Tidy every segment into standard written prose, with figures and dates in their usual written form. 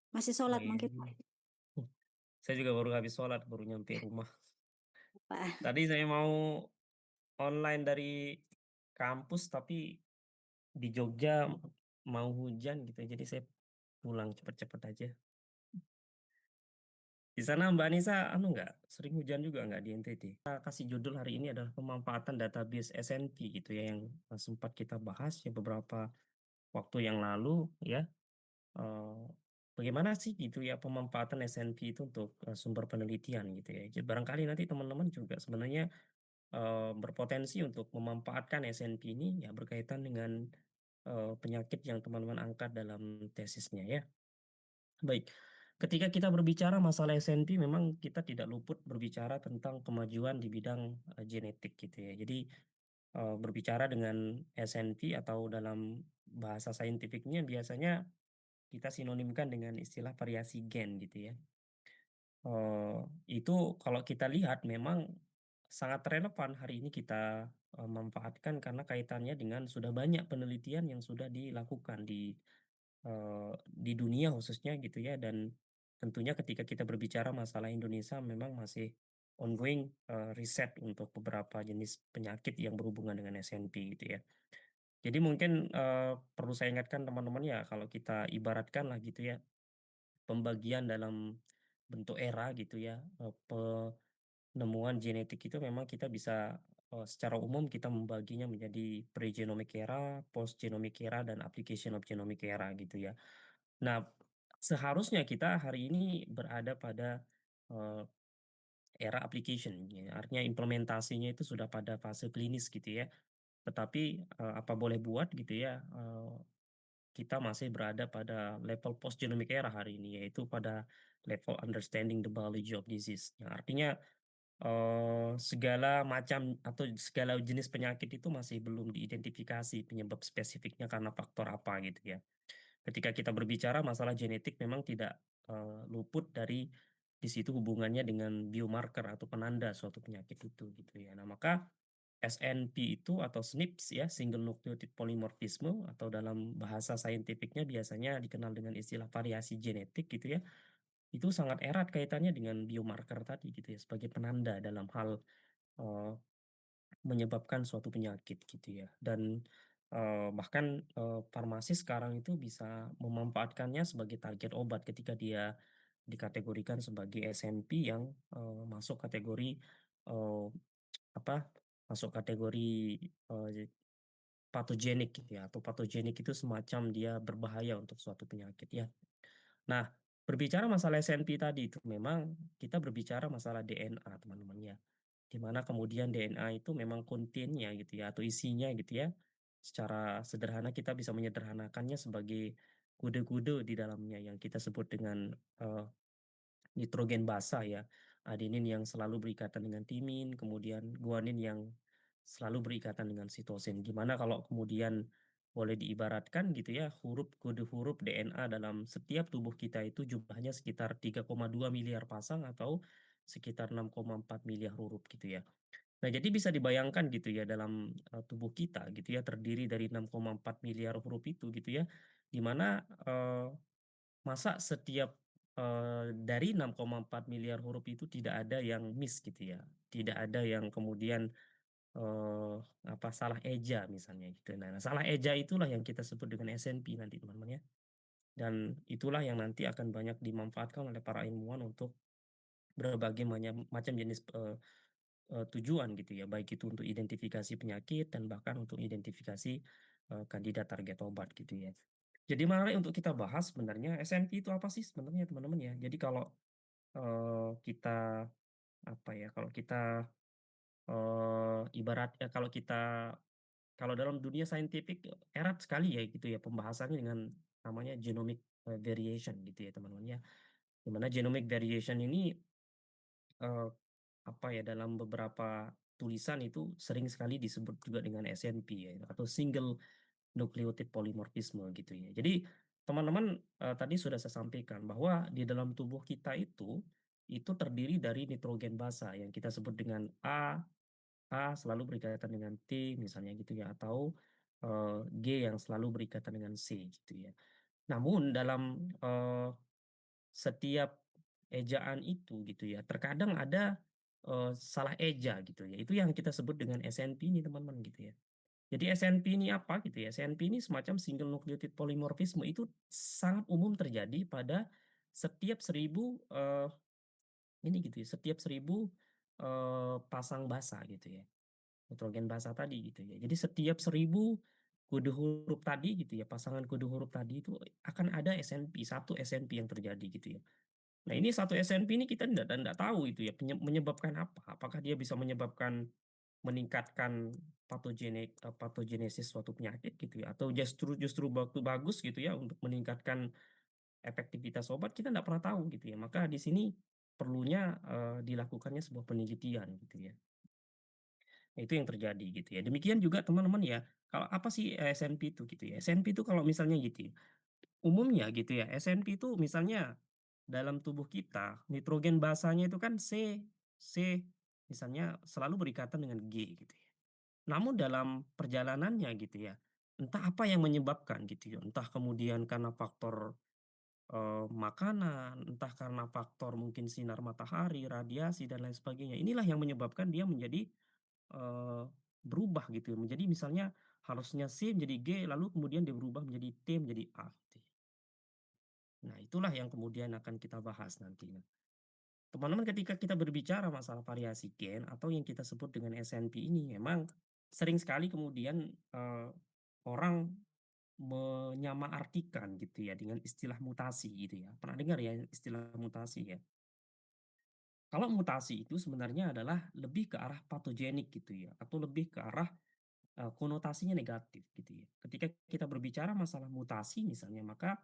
Masih Oh sholat iya. mungkin Saya juga baru habis sholat, baru nyampe rumah. Pak. Tadi saya mau online dari kampus, tapi di Jogja mau hujan gitu, jadi saya pulang cepet-cepet aja. Di sana Mbak Nisa, nggak sering hujan juga nggak di NTT? Kita kasih judul hari ini adalah pemanfaatan database SNP gitu ya, yang sempat kita bahas ya beberapa waktu yang lalu ya. eh, Bagaimana sih gitu ya pemanfaatan SNP itu untuk sumber penelitian gitu ya. Jadi barangkali nanti teman-teman juga sebenarnya berpotensi untuk memanfaatkan SNP ini ya berkaitan dengan penyakit yang teman-teman angkat dalam tesisnya ya. Baik, ketika kita berbicara masalah SNP memang kita tidak luput berbicara tentang kemajuan di bidang genetik gitu ya. Jadi berbicara dengan SNP atau dalam bahasa saintifiknya biasanya kita sinonimkan dengan istilah variasi gen gitu ya. Eh, itu kalau kita lihat memang sangat relevan hari ini kita manfaatkan karena kaitannya dengan sudah banyak penelitian yang sudah dilakukan eh, di dunia khususnya gitu ya, dan tentunya ketika kita berbicara masalah Indonesia memang masih ongoing riset untuk beberapa jenis penyakit yang berhubungan dengan SNP gitu ya. Jadi mungkin perlu saya ingatkan teman-teman ya kalau kita ibaratkan lah gitu ya pembagian dalam bentuk era gitu ya. Penemuan genetik itu memang kita bisa secara umum kita membaginya menjadi pre-genomic era, post-genomic era, dan application of genomic era gitu ya. Nah, seharusnya kita hari ini berada pada eh, era application, ya. Artinya implementasinya itu sudah pada fase klinis gitu ya. Tetapi apa boleh buat gitu ya, kita masih berada pada level post-genomic era hari ini, yaitu pada level understanding the biology of disease. Yang artinya segala macam atau segala jenis penyakit itu masih belum diidentifikasi penyebab spesifiknya karena faktor apa gitu ya. Ketika kita berbicara masalah genetik memang tidak luput dari di situ hubungannya dengan biomarker atau penanda suatu penyakit itu gitu ya. Nah, maka SNP itu atau SNPs ya, single nucleotide polymorphisme atau dalam bahasa saintifiknya biasanya dikenal dengan istilah variasi genetik gitu ya. Itu sangat erat kaitannya dengan biomarker tadi gitu ya sebagai penanda dalam hal eh, menyebabkan suatu penyakit gitu ya. Dan bahkan farmasi sekarang itu bisa memanfaatkannya sebagai target obat ketika dia dikategorikan sebagai SNP yang masuk kategori eh, apa? Masuk kategori eh, patogenik gitu ya. Atau patogenik itu semacam dia berbahaya untuk suatu penyakit ya. Nah, berbicara masalah SNP tadi itu memang kita berbicara masalah DNA teman-teman ya, di mana kemudian DNA itu memang kontennya gitu ya, atau isinya gitu ya. Secara sederhana kita bisa menyederhanakannya sebagai kode-kode di dalamnya yang kita sebut dengan eh, nitrogen basa ya. Adenin yang selalu berikatan dengan timin, kemudian guanin yang selalu berikatan dengan sitosin. Gimana kalau kemudian boleh diibaratkan gitu ya, kode huruf DNA dalam setiap tubuh kita itu jumlahnya sekitar 3,2 miliar pasang atau sekitar 6,4 miliar huruf gitu ya. Nah, jadi bisa dibayangkan gitu ya dalam tubuh kita gitu ya terdiri dari 6,4 miliar huruf itu gitu ya. Di mana eh, masa setiap dari 6,4 miliar huruf itu tidak ada yang miss gitu ya. Tidak ada yang kemudian eh, apa salah eja misalnya gitu. Nah, salah eja itulah yang kita sebut dengan SNP nanti teman-teman ya. Dan itulah yang nanti akan banyak dimanfaatkan oleh para ilmuwan untuk berbagai macam jenis tujuan gitu ya, baik itu untuk identifikasi penyakit dan bahkan untuk identifikasi kandidat target obat gitu ya. Jadi menarik untuk kita bahas sebenarnya SNP itu apa sih sebenarnya teman-teman ya. Jadi kalau kita apa ya, kalau kita ibarat ya kalau dalam dunia saintifik erat sekali ya gitu ya pembahasannya dengan namanya genomic variation gitu ya teman-teman ya. Di mana genomic variation ini eh, apa ya dalam beberapa tulisan itu sering sekali disebut juga dengan SNP ya atau single nucleotide polymorphisme gitu ya. Jadi teman-teman tadi sudah saya sampaikan bahwa di dalam tubuh kita itu terdiri dari nitrogen basa yang kita sebut dengan A selalu berikatan dengan T misalnya gitu ya atau eh, G yang selalu berikatan dengan C gitu ya. Namun dalam setiap ejaan itu gitu ya, terkadang ada, salah eja gitu ya, itu yang kita sebut dengan SNP ini teman-teman gitu ya. Jadi SNP ini apa gitu ya, SNP ini semacam single nucleotide polymorphisme itu sangat umum terjadi pada setiap 1000, ini gitu ya, setiap 1000, pasang basa gitu ya, nitrogen basa tadi gitu ya. Jadi setiap 1000 kode huruf tadi gitu ya, pasangan kode huruf tadi itu akan ada SNP, satu SNP yang terjadi gitu ya. Nah ini satu SNP ini kita ndak tahu itu ya menyebabkan apa, apakah dia bisa menyebabkan meningkatkan patogenesis suatu penyakit gitu ya, atau justru justru bagus gitu ya untuk meningkatkan efektivitas obat, kita nggak pernah tahu gitu ya. Maka di sini perlunya, dilakukannya sebuah penelitian gitu ya. Nah itu yang terjadi gitu ya. Demikian juga teman-teman ya, kalau apa sih SNP itu gitu ya, SNP itu kalau misalnya gitu ya, umumnya gitu ya, SNP itu misalnya dalam tubuh kita, nitrogen basanya itu kan C misalnya selalu berikatan dengan G gitu ya. Namun dalam perjalanannya gitu ya, entah apa yang menyebabkan gitu ya, entah kemudian karena faktor, makanan, entah karena faktor mungkin sinar matahari, radiasi, dan lain sebagainya. Inilah yang menyebabkan dia menjadi, eee, berubah gitu ya, menjadi misalnya harusnya C menjadi G, lalu kemudian dia berubah menjadi T, menjadi A gitu ya. Nah itulah yang kemudian akan kita bahas nanti. Nah, teman-teman ketika kita berbicara masalah variasi gen atau yang kita sebut dengan SNP ini memang sering sekali kemudian, orang menyamaartikan gitu ya dengan istilah mutasi gitu ya. Pernah dengar ya istilah mutasi ya? Kalau mutasi itu sebenarnya adalah lebih ke arah patogenik gitu ya, atau lebih ke arah, konotasinya negatif gitu ya. Ketika kita berbicara masalah mutasi misalnya, maka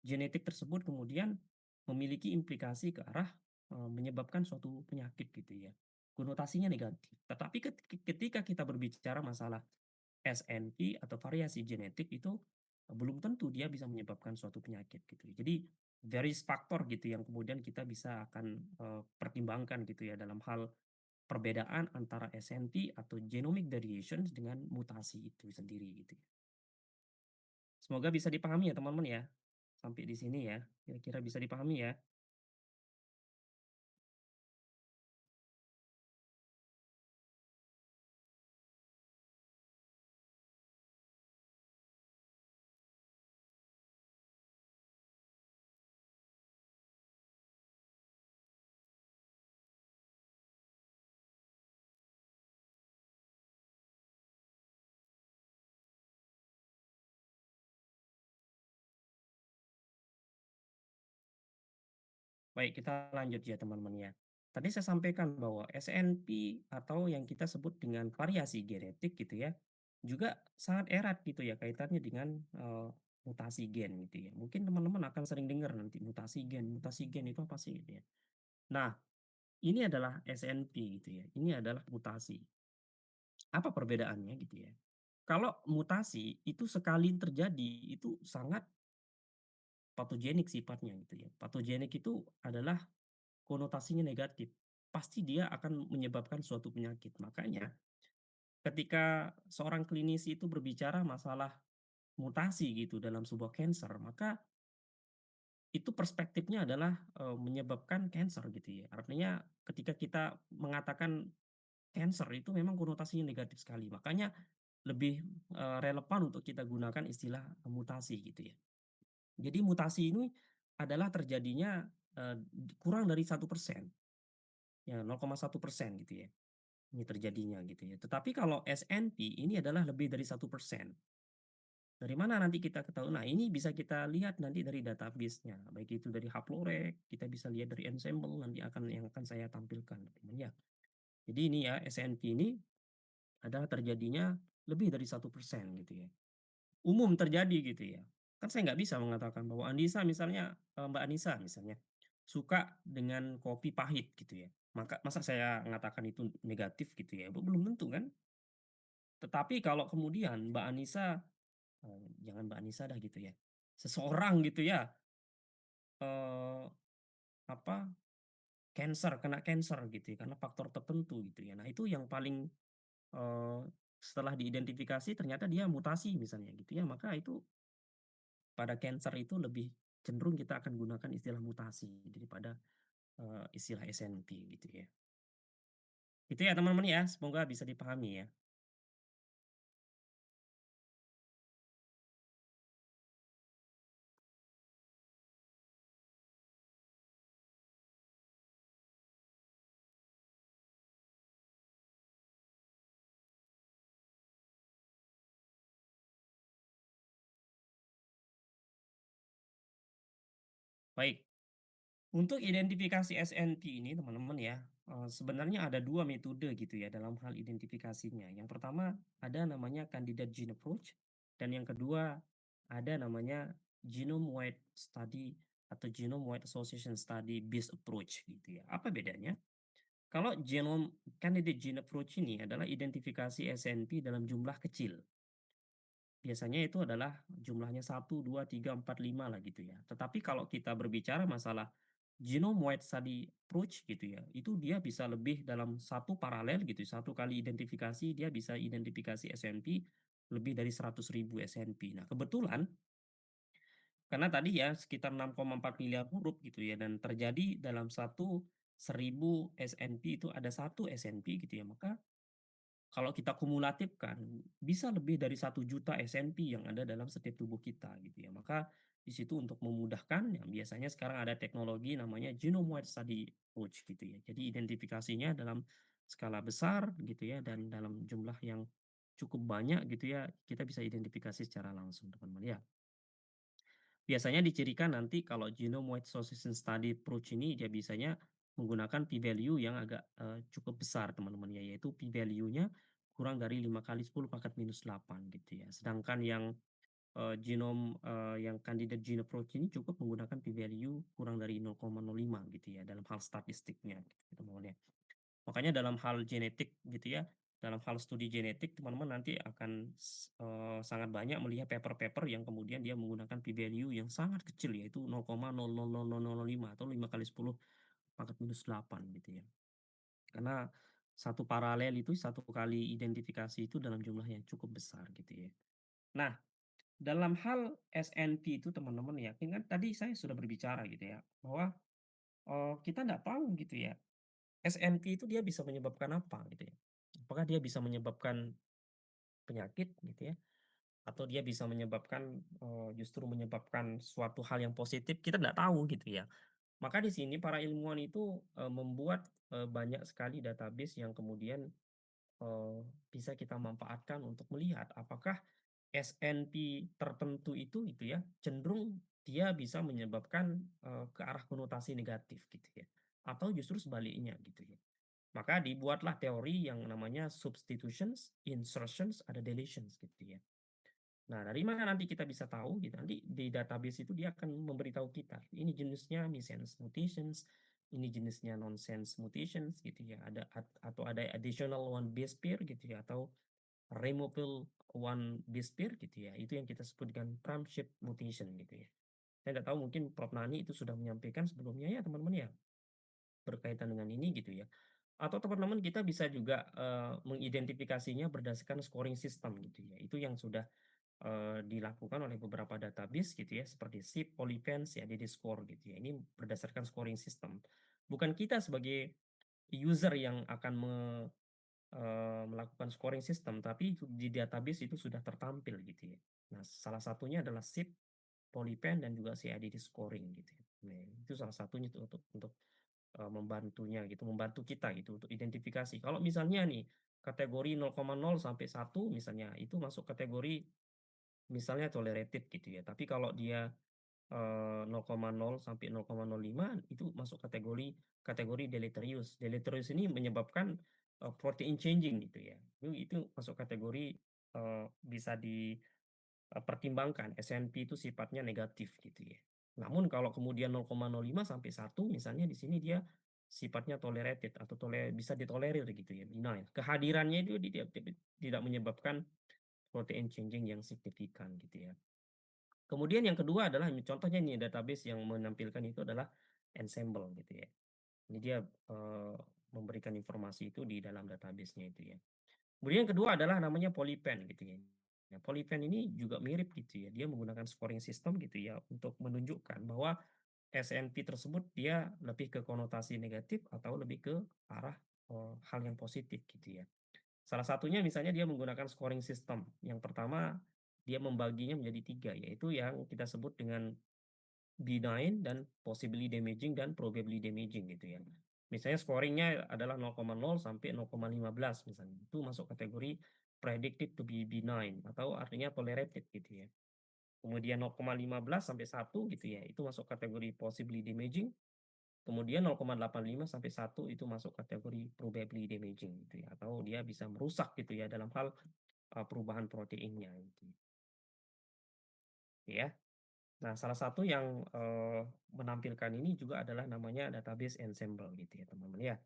genetik tersebut kemudian memiliki implikasi ke arah, menyebabkan suatu penyakit gitu ya. Konotasinya negatif. Tetapi ketika kita berbicara masalah SNP atau variasi genetik itu, belum tentu dia bisa menyebabkan suatu penyakit gitu ya. Jadi varies faktor gitu yang kemudian kita bisa akan, pertimbangkan gitu ya dalam hal perbedaan antara SNP atau genomic variations dengan mutasi itu sendiri gitu ya. Semoga bisa dipahami ya teman-teman ya, sampai di sini ya, kira-kira bisa dipahami ya? Baik, kita lanjut ya teman-teman ya. Tadi saya sampaikan bahwa SNP atau yang kita sebut dengan variasi genetik gitu ya, juga sangat erat gitu ya kaitannya dengan, mutasi gen gitu ya. Mungkin teman-teman akan sering dengar nanti mutasi gen itu apa sih gitu ya. Nah, ini adalah SNP gitu ya, ini adalah mutasi. Apa perbedaannya gitu ya. Kalau mutasi itu sekali terjadi itu sangat patogenik sifatnya gitu ya. Patogenik itu adalah konotasinya negatif, pasti dia akan menyebabkan suatu penyakit. Makanya ketika seorang klinisi itu berbicara masalah mutasi gitu dalam sebuah cancer, maka itu perspektifnya adalah, menyebabkan cancer gitu ya. Artinya ketika kita mengatakan cancer itu memang konotasinya negatif sekali. Makanya lebih, relevan untuk kita gunakan istilah mutasi gitu ya. Jadi mutasi ini adalah terjadinya, kurang dari 1%, ya 0,1% gitu ya. Ini terjadinya gitu ya. Tetapi kalau SNP ini adalah lebih dari 1%. Dari mana nanti kita ketahui? Nah, ini bisa kita lihat nanti dari database-nya, baik itu dari Haplorek, kita bisa lihat dari Ensembl nanti yang akan saya tampilkan, teman ya. Jadi ini ya, SNP ini adalah terjadinya lebih dari 1% gitu ya. Umum terjadi gitu ya. Kan saya nggak bisa mengatakan bahwa Andisa misalnya, Mbak Anissa misalnya, suka dengan kopi pahit gitu ya. Masa saya mengatakan itu negatif gitu ya, belum tentu kan. Tetapi kalau kemudian Mbak Anissa, jangan Mbak Anissa dah gitu ya, seseorang gitu ya, eee, apa, kena cancer gitu ya, karena faktor tertentu gitu ya. Nah itu yang paling, eee, setelah diidentifikasi ternyata dia mutasi misalnya gitu ya, maka itu pada cancer itu lebih cenderung kita akan gunakan istilah mutasi daripada, istilah SNP gitu ya. Itu ya teman-teman ya, semoga bisa dipahami ya. Baik, untuk identifikasi SNP ini teman-teman ya, sebenarnya ada 2 metode gitu ya dalam hal identifikasinya. Yang pertama ada namanya candidate gene approach, dan yang kedua ada namanya genome wide study atau genome wide association study based approach gitu ya. Apa bedanya? Kalau genome candidate gene approach ini adalah identifikasi SNP dalam jumlah kecil. Biasanya itu adalah jumlahnya 1, 2, 3, 4, 5 lah gitu ya. Tetapi kalau kita berbicara masalah genome wide study approach gitu ya, itu dia bisa lebih dalam satu paralel gitu, satu kali identifikasi dia bisa identifikasi SNP lebih dari 100.000 SNP. Nah kebetulan karena tadi ya sekitar 6,4 miliar huruf gitu ya dan terjadi dalam 1.000 SNP itu ada satu SNP gitu ya, maka kalau kita kumulatifkan, bisa lebih dari 1 juta SNP yang ada dalam setiap tubuh kita gitu ya. Maka di situ untuk memudahkan, yang biasanya sekarang ada teknologi namanya genome wide study approach gitu ya. Jadi identifikasinya dalam skala besar gitu ya dan dalam jumlah yang cukup banyak gitu ya, kita bisa identifikasi secara langsung teman-teman ya. Biasanya dicirikan nanti kalau genome wide association study approach ini dia biasanya menggunakan p value yang agak, cukup besar teman-teman ya, yaitu p value-nya kurang dari 5 kali 10 pangkat minus 8 gitu ya. Sedangkan yang, yang candidate gene approach ini cukup menggunakan p value kurang dari 0,05 gitu ya dalam hal statistiknya gitu teman-teman ya. Makanya dalam hal genetik gitu ya, dalam hal studi genetik teman-teman nanti akan sangat banyak melihat paper-paper yang kemudian dia menggunakan p value yang sangat kecil yaitu 0,000005 atau 5 kali 10 pangkat minus 8 gitu ya. Karena satu paralel itu, satu kali identifikasi itu dalam jumlah yang cukup besar gitu ya. Nah, dalam hal SNP itu teman-teman ya, kan tadi saya sudah berbicara gitu ya, bahwa, kita nggak tahu gitu ya SNP itu dia bisa menyebabkan apa gitu ya. Apakah dia bisa menyebabkan penyakit gitu ya, atau dia bisa menyebabkan, justru menyebabkan suatu hal yang positif, kita nggak tahu gitu ya. Maka di sini para ilmuwan itu, membuat, banyak sekali database yang kemudian, bisa kita manfaatkan untuk melihat apakah SNP tertentu itu ya, cenderung dia bisa menyebabkan, ke arah konotasi negatif gitu ya, atau justru sebaliknya gitu ya. Maka dibuatlah teori yang namanya substitutions, insertions, ada deletions gitu ya. Nah, dari mana nanti kita bisa tahu gitu, nanti di database itu dia akan memberitahu kita, ini jenisnya missense mutations, ini jenisnya nonsense mutations gitu ya, atau ada additional one base pair gitu ya, atau removal one base pair gitu ya, itu yang kita sebut dengan pram-shift mutation gitu ya. Saya nggak tahu mungkin Prof. Nani itu sudah menyampaikan sebelumnya ya teman-teman ya? Berkaitan dengan ini gitu ya. Atau teman-teman kita bisa juga, mengidentifikasinya berdasarkan scoring system gitu ya. Itu yang sudah, dilakukan oleh beberapa database gitu ya, seperti SIP, Polypens, ya DD-Score gitu ya. Ini berdasarkan scoring system. Bukan kita sebagai user yang akan melakukan scoring system, tapi itu di database itu sudah tertampil gitu ya. Nah, salah satunya adalah SIP, Polypen, dan juga CIDD scoring gitu ya. Nah, itu salah satunya tuh untuk membantunya gitu, membantu kita gitu untuk identifikasi. Kalau misalnya nih, kategori 0,0 sampai 1 misalnya, itu masuk kategori misalnya tolerated gitu ya. Tapi kalau dia, 0,0 sampai 0,05 itu masuk kategori kategori deleterious. Deleterious ini menyebabkan, protein changing gitu ya. Itu masuk kategori, bisa pertimbangkan SNP itu sifatnya negatif gitu ya. Namun kalau kemudian 0,05 sampai 1 misalnya di sini dia sifatnya tolerated atau bisa ditolerir gitu ya, benign. Kehadirannya itu tidak menyebabkan protein changing yang signifikan gitu ya. Kemudian yang kedua adalah contohnya nih database yang menampilkan itu adalah Ensemble gitu ya. Ini dia, memberikan informasi itu di dalam database-nya itu ya. Kemudian yang kedua adalah namanya Polypen gitu ya. Nah, PolyPen ini juga mirip gitu ya, dia menggunakan scoring system gitu ya, untuk menunjukkan bahwa SNP tersebut dia lebih ke konotasi negatif atau lebih ke arah, hal yang positif gitu ya. Salah satunya misalnya dia menggunakan scoring system. Yang pertama, dia membaginya menjadi 3, yaitu yang kita sebut dengan benign dan possibly damaging dan probably damaging gitu ya. Misalnya scoringnya adalah 0,0 sampai 0,15 misalnya, itu masuk kategori predicted to be benign atau artinya tolerated gitu ya. Kemudian 0,15 sampai 1 gitu ya, itu masuk kategori possibly damaging, kemudian 0,85 sampai 1 itu masuk kategori probably damaging gitu ya, atau dia bisa merusak gitu ya dalam hal, perubahan proteinnya gitu ya. Nah, salah satu yang, menampilkan ini juga adalah namanya database ensemble gitu ya, teman-teman ya.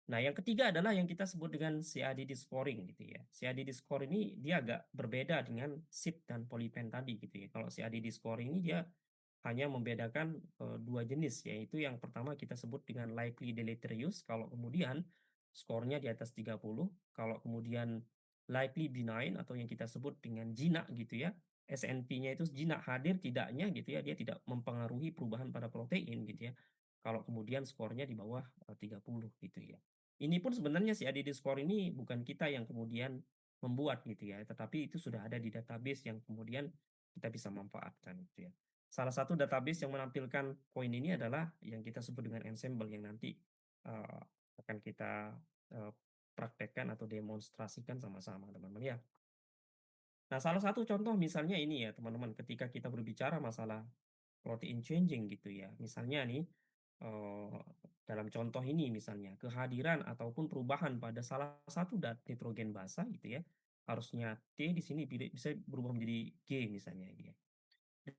Nah, yang ketiga adalah yang kita sebut dengan CADD scoring gitu ya. CADD score ini dia agak berbeda dengan SIP dan PolyPen tadi gitu ya. Kalau CADD scoring ini dia hanya membedakan, 2 jenis, yaitu yang pertama kita sebut dengan likely deleterious, kalau kemudian skornya di atas 30, kalau kemudian likely benign atau yang kita sebut dengan jinak gitu ya, SNP-nya itu jinak, hadir tidaknya gitu ya, dia tidak mempengaruhi perubahan pada protein gitu ya, kalau kemudian skornya di bawah, 30 gitu ya. Ini pun sebenarnya si ADD score ini bukan kita yang kemudian membuat gitu ya, tetapi itu sudah ada di database yang kemudian kita bisa manfaatkan gitu ya. Salah satu database yang menampilkan poin ini adalah yang kita sebut dengan ensemble yang nanti, eee, akan kita, eee, praktekkan atau demonstrasikan sama-sama, teman-teman, ya. Nah, salah satu contoh misalnya ini ya, teman-teman, ketika kita berbicara masalah protein changing gitu ya. Misalnya nih, eee, dalam contoh ini misalnya, kehadiran ataupun perubahan pada salah satu nitrogen basa gitu ya, harusnya T di sini bisa berubah menjadi G misalnya gitu ya.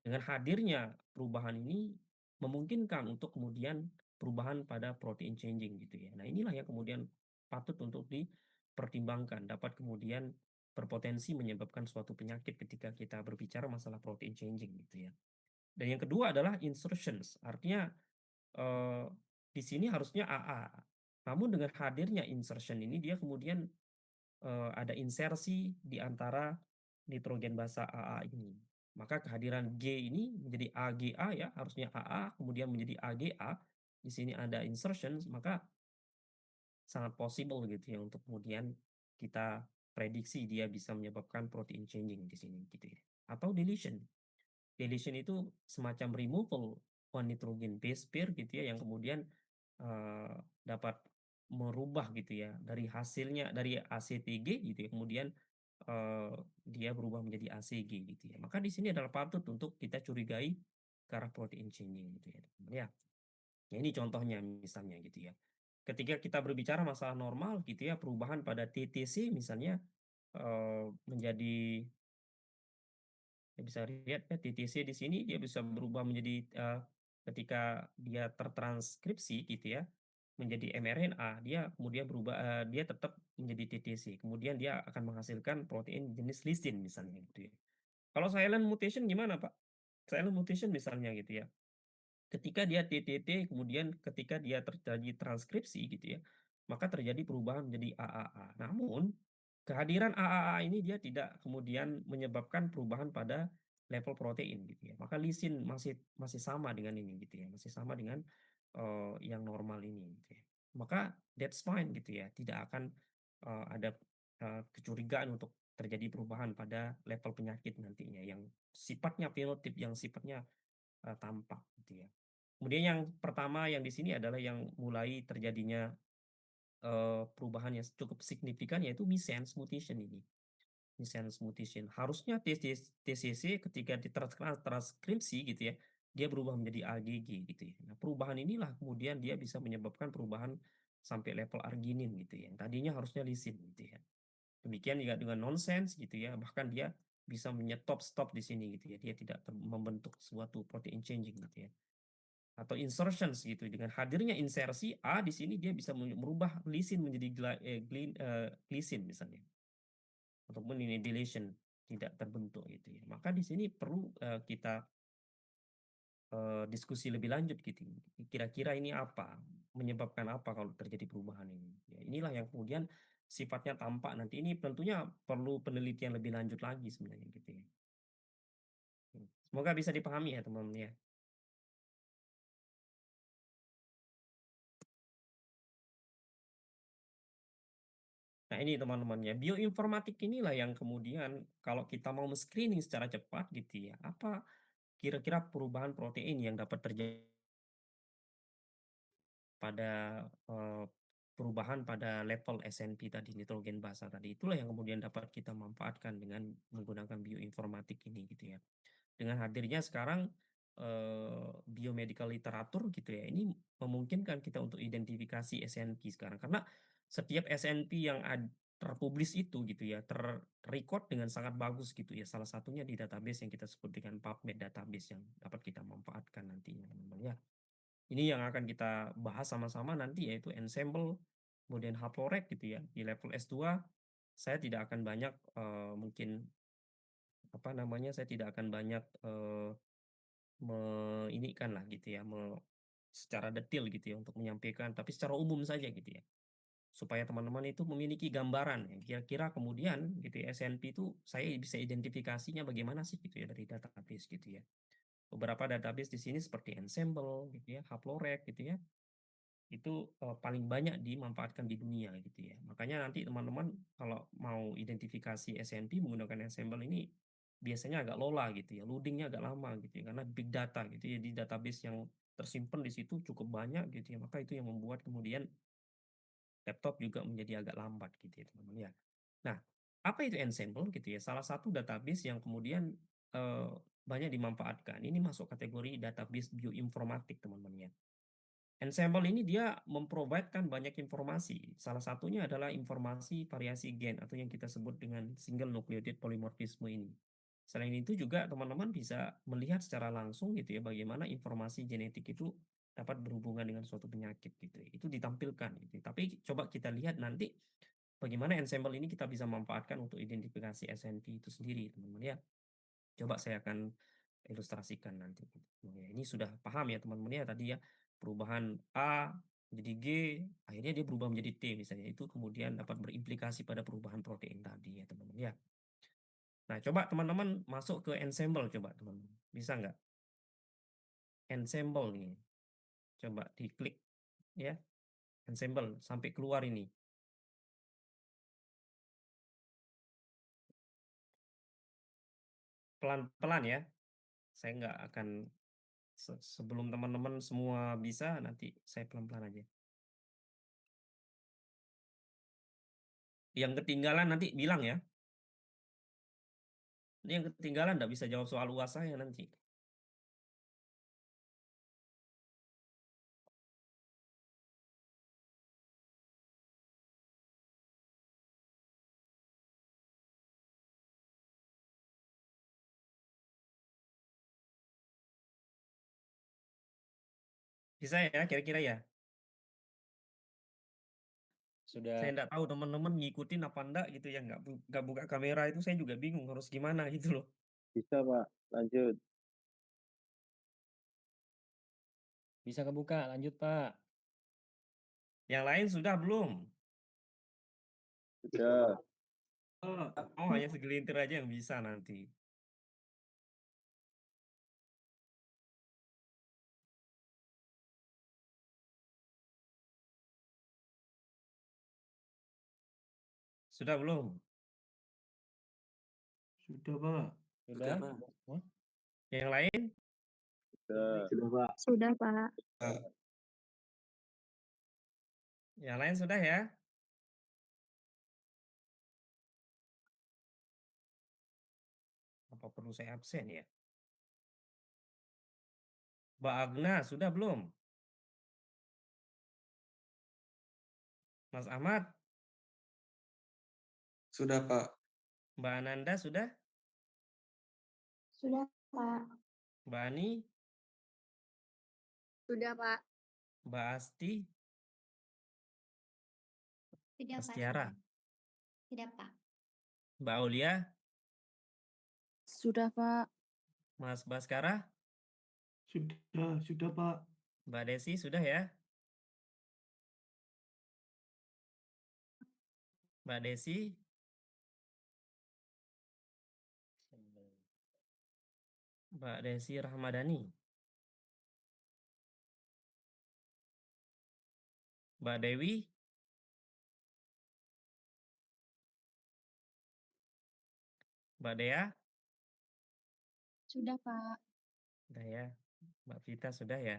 Dengan hadirnya perubahan ini memungkinkan untuk kemudian perubahan pada protein changing gitu ya. Nah, inilah yang kemudian patut untuk dipertimbangkan, dapat kemudian berpotensi menyebabkan suatu penyakit ketika kita berbicara masalah protein changing gitu ya. Dan yang kedua adalah insertions, artinya, eee, di sini harusnya AA, namun dengan hadirnya insertion ini dia kemudian ada insersi di antara nitrogen basa AA ini. Maka kehadiran G ini menjadi AGA ya, harusnya AA kemudian menjadi AGA, di sini ada insertions, maka sangat possible gitu ya untuk kemudian kita prediksi dia bisa menyebabkan protein changing di sini gitu ya. Atau deletion. Deletion itu semacam removal one nitrogen base pair gitu ya yang kemudian, dapat merubah gitu ya dari hasilnya dari ACTG gitu ya kemudian, eee, dia berubah menjadi ACG gitu ya. Maka di sini adalah patut untuk kita curigai ke arah protein changing gitu ya, teman-teman ya. Ya ini contohnya misalnya gitu ya. Ketika kita berbicara masalah normal gitu ya perubahan pada TTC misalnya, menjadi ya bisa lihat ya TTC di sini dia bisa berubah menjadi, ketika dia tertranskripsi gitu ya, menjadi mRNA, dia kemudian berubah dia tetap menjadi TTC, kemudian dia akan menghasilkan protein jenis lisin misalnya gitu ya. Kalau silent mutation gimana, Pak? Silent mutation misalnya gitu ya. Ketika dia TTT, kemudian ketika dia terjadi transkripsi gitu ya, maka terjadi perubahan menjadi AAA. Namun, kehadiran AAA ini dia tidak kemudian menyebabkan perubahan pada level protein gitu ya. Maka lisin masih masih sama dengan ini gitu ya, masih sama dengan, yang normal ini gitu ya. Maka that's fine gitu ya, tidak akan, ada, kecurigaan untuk terjadi perubahan pada level penyakit nantinya yang sifatnya fenotip, yang sifatnya tampak gitu ya. Kemudian yang pertama yang di sini adalah yang mulai terjadinya, perubahan yang cukup signifikan yaitu missense mutation ini. Missense mutation. Harusnya TCC ketika transkripsi gitu ya, dia berubah menjadi AGG gitu ya. Nah, perubahan inilah kemudian dia bisa menyebabkan perubahan sampai level arginin gitu ya, yang tadinya harusnya lisin gitu ya. Demikian juga dengan nonsense gitu ya, bahkan dia bisa stop di sini gitu ya, dia tidak membentuk suatu protein changing gitu ya. Atau insertions gitu, dengan hadirnya insersi A di sini dia bisa merubah lisin menjadi glisin misalnya, ataupun ini deletion, tidak terbentuk gitu ya. Maka di sini perlu, kita, diskusi lebih lanjut gitu, kira-kira ini apa, menyebabkan apa kalau terjadi perubahan ini. Ya inilah yang kemudian sifatnya tampak nanti ini tentunya perlu penelitian lebih lanjut lagi sebenarnya gitu ya. Semoga bisa dipahami ya teman-teman ya. Nah ini teman-teman ya, bioinformatik inilah yang kemudian kalau kita mau screening secara cepat gitu ya, apa kira-kira perubahan protein yang dapat terjadi pada eh, perubahan pada level SNP tadi, nitrogen basa tadi, itulah yang kemudian dapat kita manfaatkan dengan menggunakan bioinformatik ini gitu ya. Dengan hadirnya sekarang biomedical literatur gitu ya, ini memungkinkan kita untuk identifikasi SNP sekarang karena setiap SNP yang terpublish itu gitu ya, terrecord dengan sangat bagus gitu ya. Salah satunya di database yang kita sebut dengan PubMed database yang dapat kita manfaatkan nantinya teman-teman ya. Ini yang akan kita bahas sama-sama nanti yaitu ensemble, kemudian haplorek gitu ya. Di level S2 saya tidak akan banyak mungkin apa namanya, saya tidak akan banyak inikan lah gitu ya, secara detail gitu ya untuk menyampaikan, tapi secara umum saja gitu ya. Supaya teman-teman itu memiliki gambaran ya, kira-kira kemudian gitu ya, SNP itu saya bisa identifikasinya bagaimana sih gitu ya dari database gitu ya. Beberapa database di sini seperti Ensemble gitu ya, Haplorek gitu ya, itu paling banyak dimanfaatkan di dunia gitu ya. Makanya nanti teman-teman kalau mau identifikasi SNP menggunakan Ensemble ini biasanya agak lola gitu ya, loadingnya agak lama gitu ya, karena big data gitu ya, di database yang tersimpan di situ cukup banyak gitu ya, maka itu yang membuat kemudian laptop juga menjadi agak lambat gitu ya teman-teman ya. Nah, apa itu Ensemble gitu ya? Salah satu database yang kemudian eh, banyak dimanfaatkan. Ini masuk kategori database bioinformatik teman-teman ya. Ensemble ini dia memprovidekan banyak informasi. Salah satunya adalah informasi variasi gen atau yang kita sebut dengan single nucleotide polymorphisme ini. Selain itu juga teman-teman bisa melihat secara langsung gitu ya bagaimana informasi genetik itu dapat berhubungan dengan suatu penyakit gitu. Itu ditampilkan gitu. Tapi coba kita lihat nanti bagaimana ensemble ini kita bisa manfaatkan untuk identifikasi SNP itu sendiri teman-teman ya. Coba saya akan ilustrasikan nanti. Oh ya, ini sudah paham ya teman-teman ya tadi ya perubahan A menjadi G, akhirnya dia berubah menjadi T misalnya. Itu kemudian dapat berimplikasi pada perubahan protein tadi ya teman-teman ya. Nah, coba teman-teman masuk ke ensemble coba teman-teman. Bisa nggak? Ensemble nih. Coba diklik ya. Ensemble sampai keluar ini. Pelan-pelan ya. Saya nggak akan sebelum teman-teman semua bisa nanti saya pelan-pelan aja. Yang ketinggalan nanti bilang ya. Ini yang ketinggalan nggak bisa jawab soal UAS saya nanti. Bisa ya, kira-kira ya. Saya Sudah. nggak tahu teman-teman ngikutin apa enggak gitu ya. Nggak buka kamera itu saya juga bingung harus gimana gitu loh. Bisa, Pak. Lanjut. Bisa kebuka, lanjut Pak. Yang lain sudah belum? Sudah. Oh, hanya segelintir aja yang bisa nanti. Sudah belum? Sudah, Pak. Sudah? Oh, Yang lain? Sudah, Pak. Sudah, Pak. Yang lain sudah ya? Apa perlu saya absen ya? Mbak Agna sudah belum? Mas Ahmad? Sudah, Pak. Mbak Ananda sudah? Sudah, Pak. Mbak Ani? Sudah, Pak. Mbak Asti? Tidak, Mas Pak. Tiara? Tidak, Pak. Mbak Aulia? Sudah, Pak. Mas Baskara? Sudah, Pak. Mbak Desi sudah ya? Mbak Desi, 9. Mbak Desi Rahmadani, Mbak Dewi, Mbak Dea, Sudah, Pak. udah ya. Mbak Vita sudah ya.